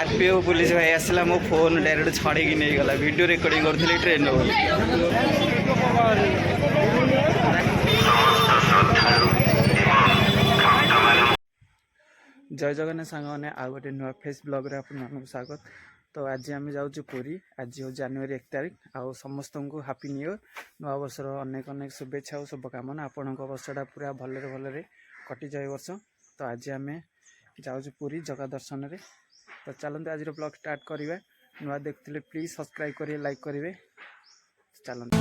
RPO police भाई आसला मो फोन डायरेक्ट छड़े नहीं गला वीडियो रिकॉर्डिंग करी ट्रेन जय जगन्नाथ सांग मैंने आ गए नुआ फेस ब्लॉग रे आपन स्वागत। तो आज आम जाऊँ पुरी। आज हूँ जनवरी 1 तारिख। आउ समस्त को हापी न्यू इयर नुआ वर्षर अनेक अनेक शुभेच्छा और शुभकामना। आपण वर्षटा पूरा भलरे भलरे कटि जाए वर्ष। तो आज आम जाऊँ पुरी जगह दर्शन रे। तो चलते आज ब्लॉग स्टार्ट करवा। नुआ देखते प्लीज सब्सक्राइब करेंगे, लाइक करेंगे। चलते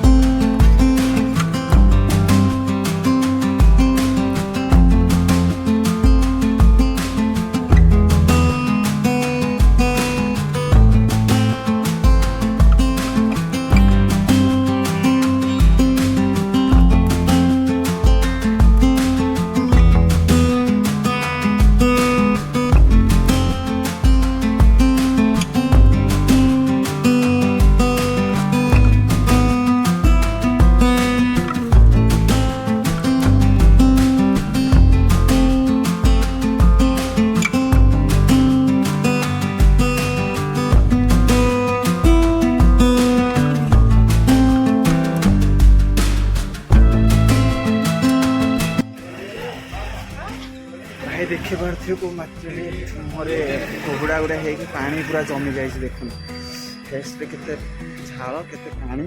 देखी पारे को मात्रे मुहरे कुहुड़ा गुड़ा हो पानी पूरा जमी जाए। देख फेस केते झाल केते पानी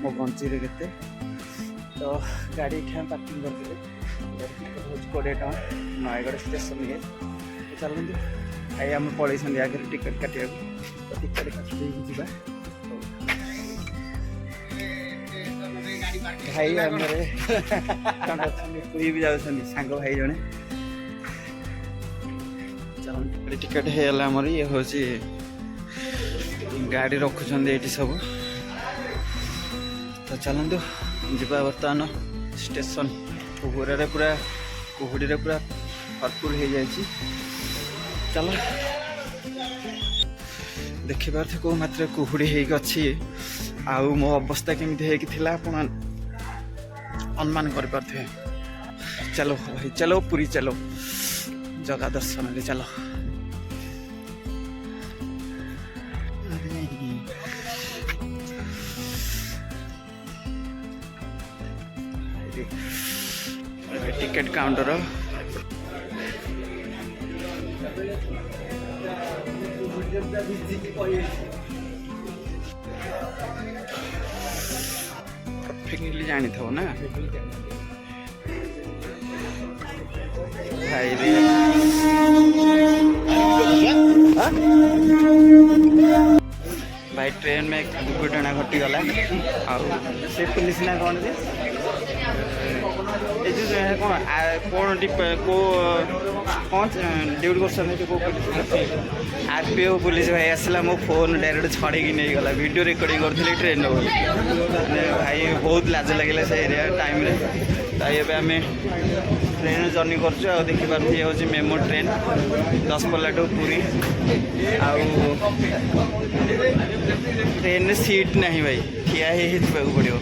मो गंची रे केते। तो गाड़ी इठा पार्किंग करते 20 टका नयगढ़ स्टेशन ये। तो चलते आई आम पलि आगे टिकट काटा। तो टिकट काटी जा भाई आम पुरी भी जाऊँ सांग भाई जड़े टिकेट होमर ये हूँ गाड़ी रखुंट ये सब। तो चलतु जा बर्तमान स्टेशन कुहुड़े पूरा कुहुड़ी पूरा भरपूर हो जाए। चल देखी पारे कौ मात्र कुहुड़ी होगी आउ मो अवस्था केमती होता अनुमान कर पारे। चलो भाई चलो पुरी चलो जगह दर्शन ले चलो। टिकट काउंटर परफेक्टली जानी था ना भाई रे। भाई ट्रेन में दुर्घटना घटी गला से पुलिस ना कौन जे कौन कौन ड्यूटी कर आरपीओ पुलिस भाई आसला मो फोन डायरेक्ट छड़े नहीं गला वीडियो रिकॉर्डिंग करी ट्रेन भाई बहुत लाज लगे से एरिया टाइम रे। तो ये आम ट्रेन जर्नी कर देखी पारे ये हूँ मेमो ट्रेन 10 पल्ला टू पुरी। आउ ट्रेन सीट नहीं भाई ठिया ही पड़ो।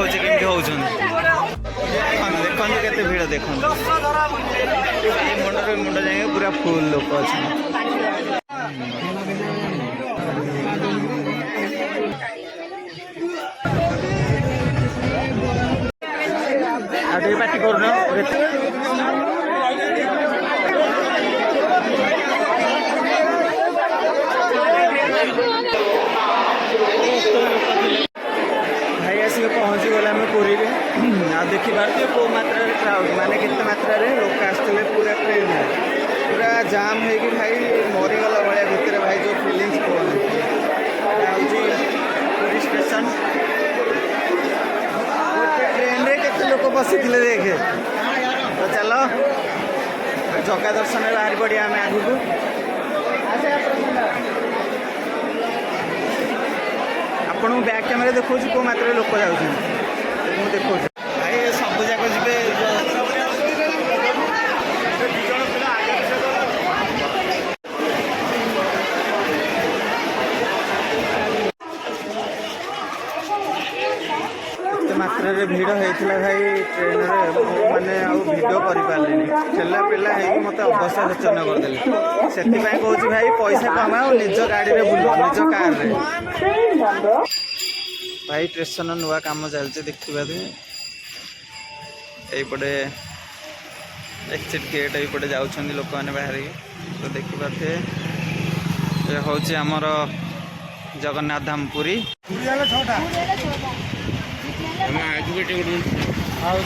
देखो केमती होउछन देखो केते भीड़ देखो मुंड मुंड जाए पूरा फुल लोक अच्छा आगे पार्टी करना भाई आसिक पहुँची गला आम पुरी आ देखी पारे कौ मात्रा क्राउड माने केते मात्रा लोक आसते पूरा ट्रेन पूरा जाम हो भाई मरीगला भाया भितर भाई जो फिलिंग्स कहूँ पुरी स्टेशन ट्रेन रे केते लोक बसी देखे तो चलो जगा दर्शन बाहर पड़िया आम आगू आपको बैक कैमेरा देखो कौ मात्रा लोक जाऊँ देखो भाई सब जाक जी मात्रा भिड़ होता भाई ट्रेन मैंने भिडियो कर ठेला पेला मत अवस्था शोचन करदे से कहूँ भाई पैसा कमाओ निज गाड़ी में बुल निज कार भाई स्टेशन नुआ काम चलते देखा यपटे एक्सिट गेट यपटे जाऊँ लोक मैंने बाहर तो देखिपे ये हूँ आमर जगन्नाथ धाम पुरी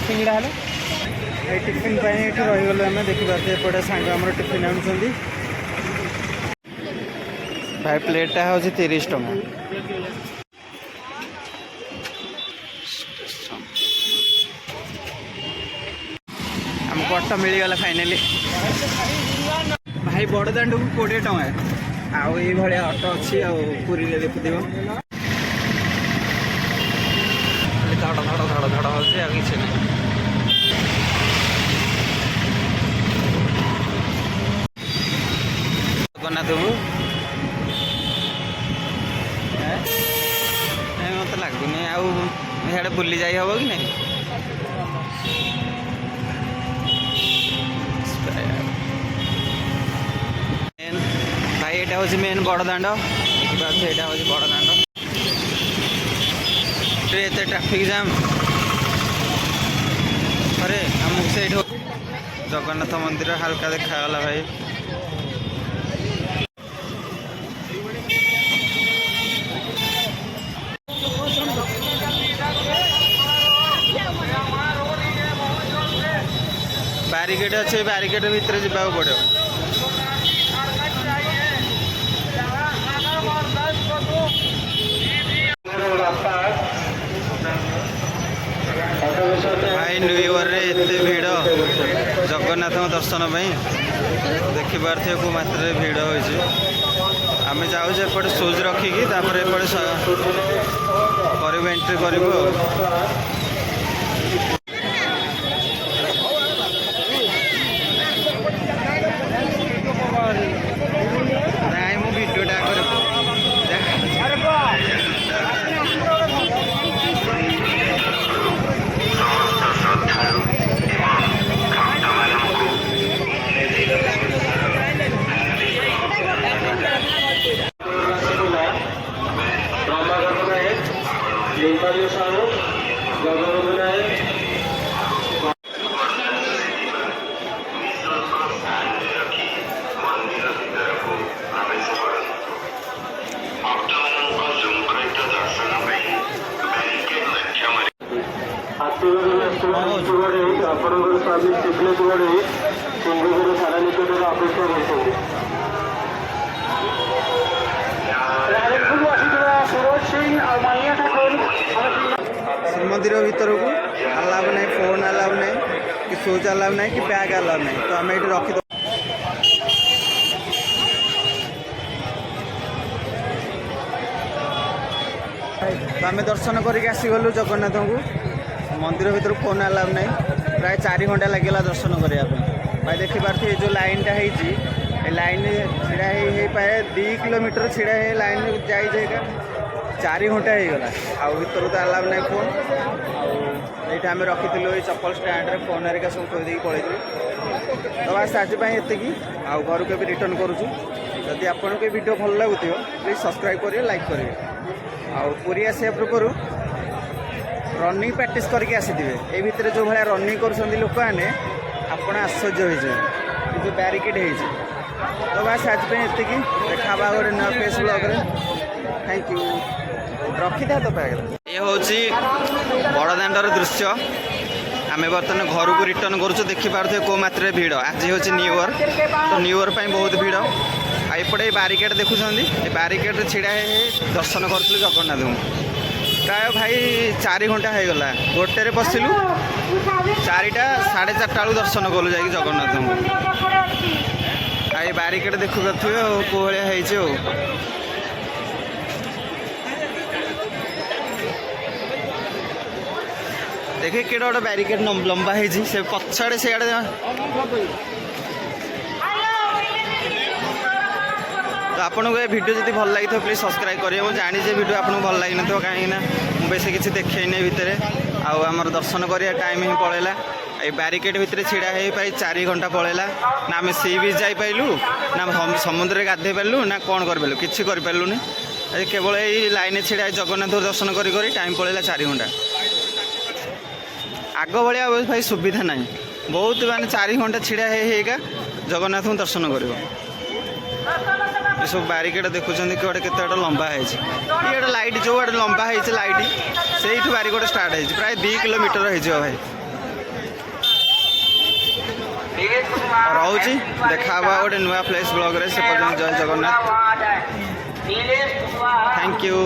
सिंगड़ा टिफिन रहीगलु आम देखिपे एपटे सांग आम टिफिन आनुंट भाई प्लेटा हूँ 30 टଙ୍କା आमको ऑटो मिलगला फाइनाली भाई बड़दाण्ड को 20 टଙ୍କା आउ ये भाया ऑटो अच्छी पूरी देखुव धड़ धड़ धड़ धड़ हो किसी ना जगन्नाथ मत लगुनि आड़े बुली जाई हम कि नहीं भाई यहाँ हूँ मेन बड़दाण्ड यहाँ हूँ बड़दाण्ड एत ट्राफिक जाम अरे आमको से जगन्नाथ मंदिर हाल्का देखागला भाई बारिकेड अच्छे बारिकेड भितर जावाक पड़ो भाई न्यू इयर रे एते भीड़ जगन्नाथ दर्शन देखी पारे को मात्रा भीड़ होती आम जाऊँ एपटे सुज रखिकी एपटे कर एंट्री करूँ नाई मु भिडियोटा ଆପଣଙ୍କର ସ୍ୱାମୀ ଶିବଲେ କୁଆଡ଼େ ସିଂହପୁର ଥାନା ନିକଟରେ ଅପେକ୍ଷା କରିଛନ୍ତି। ଶ୍ରୀମନ୍ଦିର ଭିତରକୁ ଆଲାଉ ନାହିଁ, ଫୋନ୍ ଆଲାଉ ନାହିଁ, କି ସୁଜ୍ ଆଲାଉ ନାହିଁ, କି ବ୍ୟାଗ୍ ଆଲାଉ ନାହିଁ। ତ ଆମେ ଏଠି ରଖିଦେବୁ। तो आम दर्शन करके आसीगलु जगन्नाथ को मंदिर भीतर फोन अलाउ ना प्राय 4 घंटा लगे दर्शन करने भाई देखी पारे जो लाइनटा है लाइन छिड़ा पाए 2 किलोमीटर छिड़ा लाइन जाएगा 4 घंटा होगा आर तो अलाउ ना फोन आईटा आम रखी चप्पल स्टैंड रे फोन हरिका सब थोड़ी देकी पलैलु तो बस आज ये घर को भी रिटर्न करुचु जदि आपको ये वीडियो भल लगुथ प्लीज सब्सक्राइब करेंगे लाइक करेंगे आरी आसा पूर्व रनिंग प्रैक्टिस करके आसीथे ये भितर जो भाया रनिंग कर लोक मैंने आपण आश्चर्य हो बैरिकेड हो तो बस आज ये देखा गोटे नया फेस ब्लॉग थैंक यू रखी था तो ये हूँ बड़दाण्डर दृश्य आम बर्तमान घर को रिटर्न करुँ देखिपे कौ मात्रा भीड़ आज हूँ न्यू इयर तो न्यू इयर बहुत भीड़ आईपटे बारिकेड देखुं बारिकेड छिड़ा दर्शन करूँ जगन्नाथ को प्राय भाई 4 घंटा हो गला गोटे बसिलु 4टा 4:30 बेलू दर्शन कलु जा जगन्नाथ को आई बारिकेड देखु पारे कौ भाया देखे कि गोटे बैरिकेड लंबा है से पछाड़े से तो आपको ये वीडियो जब भल लगी प्लीज सब्सक्राइब करेंगे मुझे जानी वीडियो आपको भल लगी न कहीं बेस किसी देखेनी भितर आमर दर्शन कर टाइम ही पलैला ये बैरिकेड भितर छिड़ा हो पाई 4 घंटा पलैला ना आम सी बीच जाइलु ना समुद्र में गाधे पार्लु ना कौन करूँ किसी करूँ केवल ये लाइन छिड़ा जगन्नाथ दर्शन कर टाइम पलैला 4 घंटा आग भाया भाई सुविधा ना बहुत माने 4 घंटा छिड़ा होगा जगन्नाथ को दर्शन कर सब बैरिकेड देखुं कि गोटे केते लंबा है लाइट जो गोटे लंबा है लाइट से बैरिकेड स्टार्ट है प्राय 2 किलोमीटर हो भाई रोचे देखा गोटे नुआ फ्लेक्स ब्लॉग रे से पर्यटन जय जगन्नाथ थैंक यू।